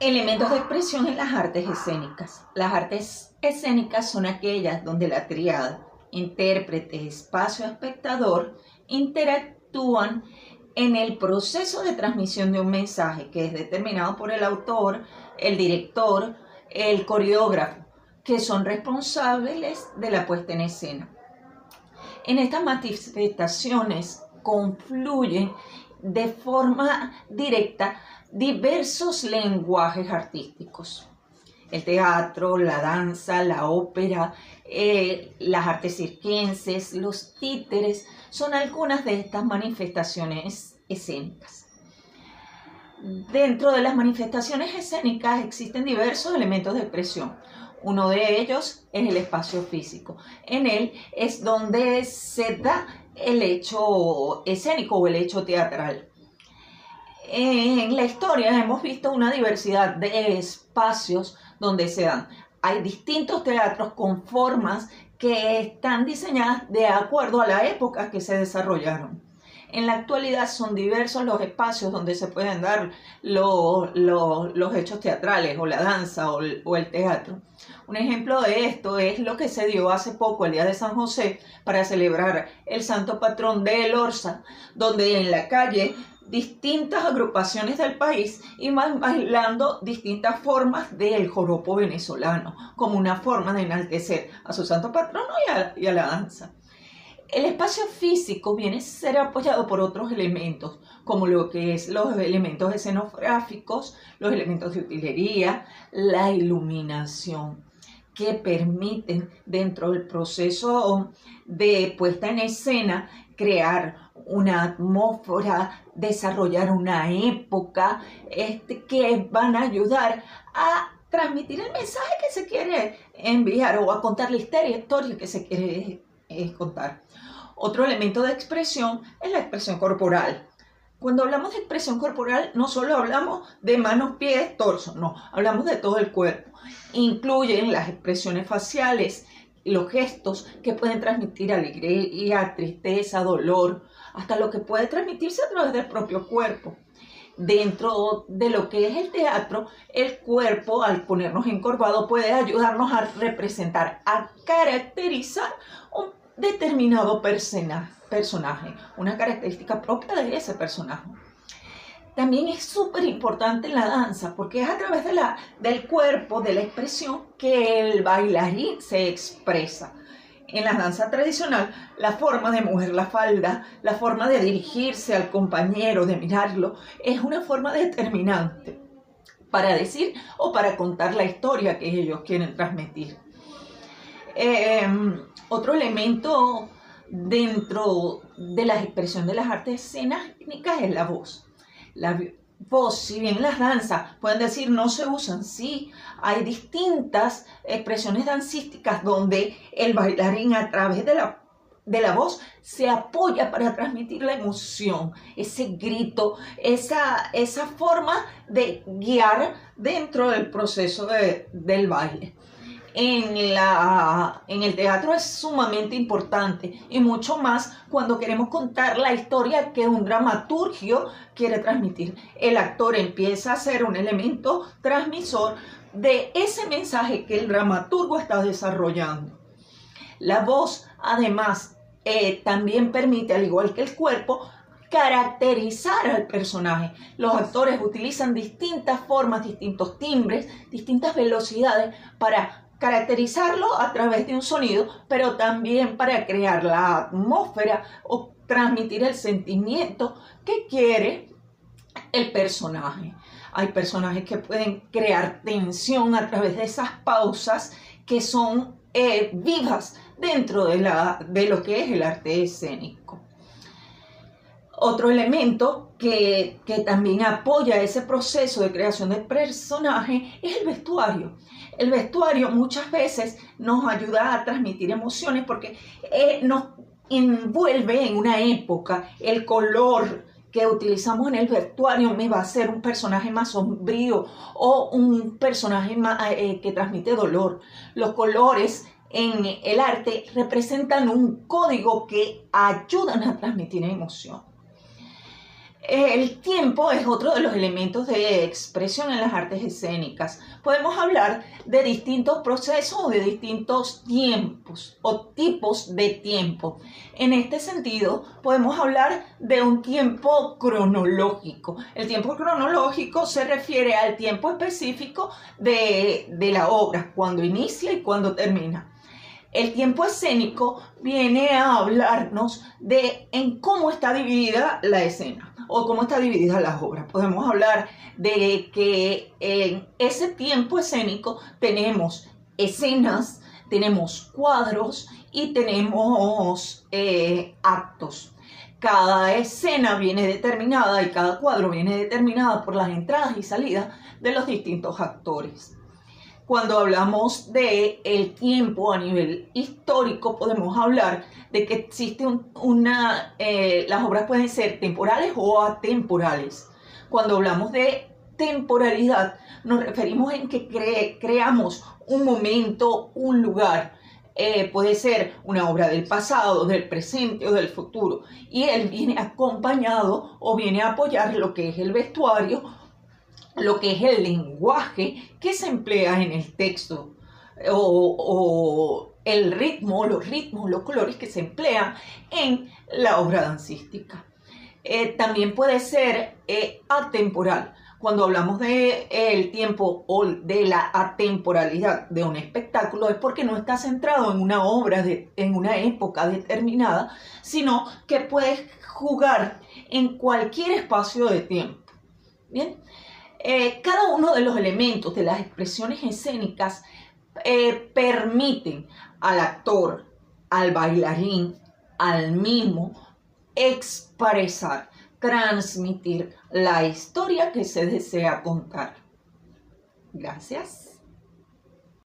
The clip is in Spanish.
Elementos de expresión en las artes escénicas. Las artes escénicas son aquellas donde la tríada, intérprete, espacio, espectador, interactúan en el proceso de transmisión de un mensaje que es determinado por el autor, el director, el coreógrafo, que son responsables de la puesta en escena. En estas manifestaciones confluyen de forma directa diversos lenguajes artísticos. El teatro, la danza, la ópera, las artes circenses, los títeres, son algunas de estas manifestaciones escénicas. Dentro de las manifestaciones escénicas existen diversos elementos de expresión. Uno de ellos es el espacio físico. En él es donde se da el hecho escénico o el hecho teatral. En la historia hemos visto una diversidad de espacios donde se dan. Hay distintos teatros con formas que están diseñadas de acuerdo a la época que se desarrollaron. En la actualidad son diversos los espacios donde se pueden dar los hechos teatrales o la danza o el teatro. Un ejemplo de esto es lo que se dio hace poco, el Día de San José, para celebrar el santo patrón de Elorza, donde en la calle distintas agrupaciones del país iban bailando distintas formas del joropo venezolano, como una forma de enaltecer a su santo patrono y a la danza. El espacio físico viene a ser apoyado por otros elementos, como lo que es los elementos escenográficos, los elementos de utilería, la iluminación, que permiten dentro del proceso de puesta en escena crear una atmósfera, desarrollar una época que van a ayudar a transmitir el mensaje que se quiere enviar o a contar la historia que se quiere contar. Otro elemento de expresión es la expresión corporal. Cuando hablamos de expresión corporal, no solo hablamos de manos, pies, torso, no, hablamos de todo el cuerpo. Incluyen las expresiones faciales, los gestos que pueden transmitir alegría, tristeza, dolor, hasta lo que puede transmitirse a través del propio cuerpo. Dentro de lo que es el teatro, el cuerpo, al ponernos encorvado, puede ayudarnos a representar, a caracterizar un determinado personaje, una característica propia de ese personaje. También es súper importante en la danza, porque es a través del cuerpo, de la expresión, que el bailarín se expresa. En la danza tradicional, la forma de mover la falda, la forma de dirigirse al compañero, de mirarlo, es una forma determinante para decir o para contar la historia que ellos quieren transmitir. Otro elemento dentro de la expresión de las artes escénicas es la voz. La voz, si bien las danzas pueden decir no se usan, sí, hay distintas expresiones dancísticas donde el bailarín a través de la voz se apoya para transmitir la emoción, ese grito, esa forma de guiar dentro del proceso del baile. En el teatro es sumamente importante y mucho más cuando queremos contar la historia que un dramaturgo quiere transmitir. El actor empieza a ser un elemento transmisor de ese mensaje que el dramaturgo está desarrollando. La voz, además, también permite, al igual que el cuerpo, caracterizar al personaje. Los actores utilizan distintas formas, distintos timbres, distintas velocidades para caracterizarlo a través de un sonido, pero también para crear la atmósfera o transmitir el sentimiento que quiere el personaje. Hay personajes que pueden crear tensión a través de esas pausas que son vivas dentro de lo que es el arte escénico. Otro elemento que también apoya ese proceso de creación de personaje es el vestuario. El vestuario muchas veces nos ayuda a transmitir emociones porque nos envuelve en una época. El color que utilizamos en el vestuario me va a hacer un personaje más sombrío o un personaje más, que transmite dolor. Los colores en el arte representan un código que ayudan a transmitir emoción. El tiempo es otro de los elementos de expresión en las artes escénicas. Podemos hablar de distintos procesos o de distintos tiempos o tipos de tiempo. En este sentido, podemos hablar de un tiempo cronológico. El tiempo cronológico se refiere al tiempo específico de la obra, cuando inicia y cuando termina. El tiempo escénico viene a hablarnos de en cómo está dividida la escena o cómo está dividida la obra. Podemos hablar de que en ese tiempo escénico tenemos escenas, tenemos cuadros y tenemos actos. Cada escena viene determinada y cada cuadro viene determinada por las entradas y salidas de los distintos actores. Cuando hablamos de el tiempo a nivel histórico, podemos hablar de que existe las obras pueden ser temporales o atemporales. Cuando hablamos de temporalidad, nos referimos en que creamos un momento, un lugar. Puede ser una obra del pasado, del presente o del futuro. Y él viene acompañado o viene a apoyar lo que es el vestuario, lo que es el lenguaje que se emplea en el texto o el ritmo, los ritmos, los colores que se emplean en la obra dancística. También puede ser atemporal. Cuando hablamos del tiempo o de la atemporalidad de un espectáculo es porque no está centrado en una obra, en una época determinada, sino que puede jugar en cualquier espacio de tiempo. Bien. Cada uno de los elementos de las expresiones escénicas permiten al actor, al bailarín, al mimo, expresar, transmitir la historia que se desea contar. Gracias.